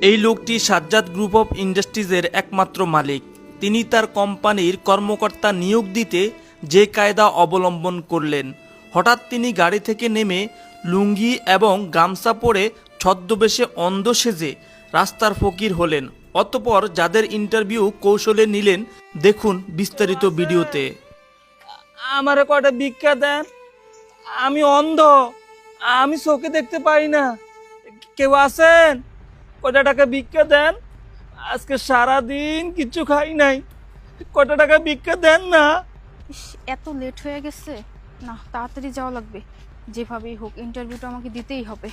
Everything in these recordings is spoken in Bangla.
এই লোকটি সাজ্জাদ গ্রুপ অফ ইন্ডাস্ট্রিজের একমাত্র মালিক। তিনি তার কোম্পানির কর্মকর্তা নিয়োগ দিতে যে কায়দা অবলম্বন করলেন, হঠাৎ তিনি গাড়ি থেকে নেমে লুঙ্গি এবং গামছা পরে ছদ্মবেশে অন্ধ সেজে রাস্তার ফকির হলেন। অতঃপর যাদের ইন্টারভিউ কৌশলে নিলেন, দেখুন বিস্তারিত ভিডিওতে। আমারে কয়টা ভিক্ষা দেন, আমি অন্ধ, আমি চোখে দেখতে পাই না, কেউ আছেন? কয়টা টাকা ভিক্ষা দেন, আজকে সারাদিন কিছু খাই নাই, কয়টা টাকা ভিক্ষা দেন না। এত লেট হয়ে গেছে, না তাড়াতাড়ি যাওয়া লাগবে, যেভাবেই হোক ইন্টারভিউটা আমাকে দিতেই হবে,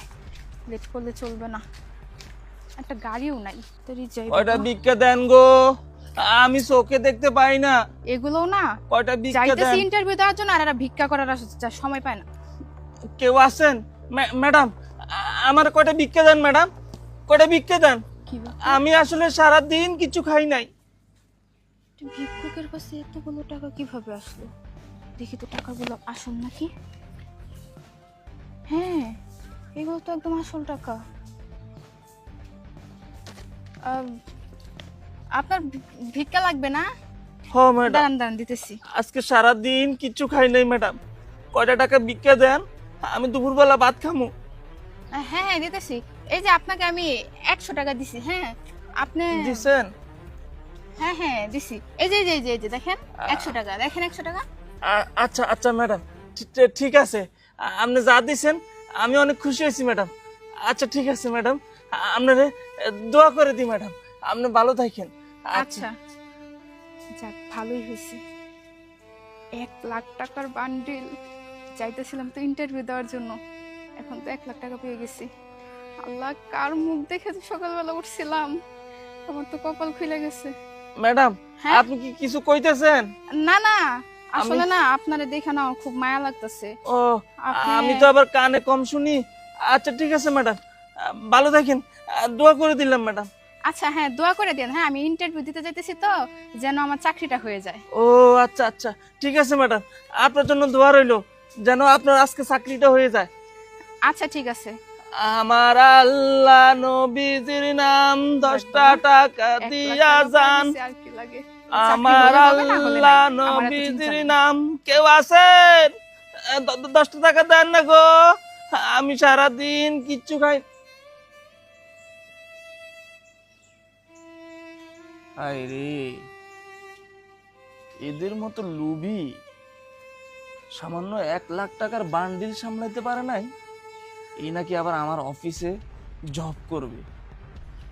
লেট করলে চলবে না। একটা গাড়িও নাই, তাড়াতাড়ি যাই। কয়টা ভিক্ষা দেন গো, আমি চোখে দেখতে পাই না। এগুলোও না, কয়টা ভিক্ষা যাইতেছি দেন। ইন্টারভিউ দেওয়ার জন্য, আর এরা ভিক্ষা করার সময় পায় না। কেউ আছেন? ম্যাডাম, আমার কয়টা ভিক্ষা দেন ম্যাডাম, কয়টা ভিক্ষা দেন। কি ব্যাপার? আমি আসলে সারাদিন কিছু খাই নাই। ভিক্ষুকের কাছে এতগুলো টাকা কিভাবে আসলো? দেখি তো টাকাগুলো আসল নাকি। হ্যাঁ, এগুলো তো একদম আসল টাকা। আপনার ভিক্ষা লাগবে না? হ ম্যাডাম, দাঁড়ান দাঁড়ান দিতেছি। আজকে সারাদিন কিছু খাই নাই ম্যাডাম, কয়টা টাকা ভিক্ষা দেন, আমি দুপুরবেলা ভাত খামু। হ্যাঁ হ্যাঁ দিতেছি। এই যে আপনাকে আমি 100 টাকা দিছি। হ্যাঁ আপনি দিছেন? হ্যাঁ হ্যাঁ দিছি। এই যে এই যে দেখেন 100 টাকা, দেখেন 100 টাকা। আচ্ছা আচ্ছা ম্যাডাম, ঠিক আছে, আপনি যা দিছেন আমি অনেক খুশি হয়েছি ম্যাডাম। আচ্ছা ঠিক আছে ম্যাডাম, আপনারে দোয়া করে দিই ম্যাডাম, আপনি ভালো থাকেন। আচ্ছা যাক, ভালোই হয়েছে। 1 লাখ টাকার বান্ডিল, যাইতেছিলাম তো ইন্টারভিউ দেওয়ার জন্য, এখন তো 1 লাখ টাকা পেয়ে গেছি। আল্লাহ, কার মুখ দেখে তো সকালবেলা উঠছিলাম, আমার তো কপাল খুলে গেছে। ম্যাডাম, হ্যাঁ? আপনি কি কিছু কইতেছেন? না না, আসলে না আপনারে দেখে না খুব মায়া লাগতেছে। ও, আপনি- আমি তো আবার কানে কম শুনি। আচ্ছা ঠিক আছে ম্যাডাম, ভালো থাকেন, দোয়া করে দিলাম ম্যাডাম। আচ্ছা হ্যাঁ, দোয়া করে দেন। হ্যাঁ, আমি ইন্টারভিউ দিতে যাইতেছি তো, যেন আমার চাকরিটা হয়ে যায়। ও আচ্ছা আচ্ছা ঠিক আছে ম্যাডাম, আপনার জন্য দোয়া রইলো, যেন আপনার আজকে চাকরিটা হয়ে যায়। আচ্ছা ঠিক আছে। আমার আল্লাহ নবীজির নাম 10টা টাকা 1 লাখ দিয়া টাকা যান। পাইছি, আর কি লাগে। চাকরি আমার হলে হবে, না হলে আল্লাহ নাই। আমার এত নবীজির চিন্তা নাই। নাম, কেউ আছেন? 10টা টাকা দেন না গো, আমি সারাদিন কিচ্ছু খাই। আরে এদের মতো লুবি সামান্য 1 লাখ টাকার বান্ডিল সামলাইতে পারে নাই, এই নাকি আবার আমার অফিসে জব করবে।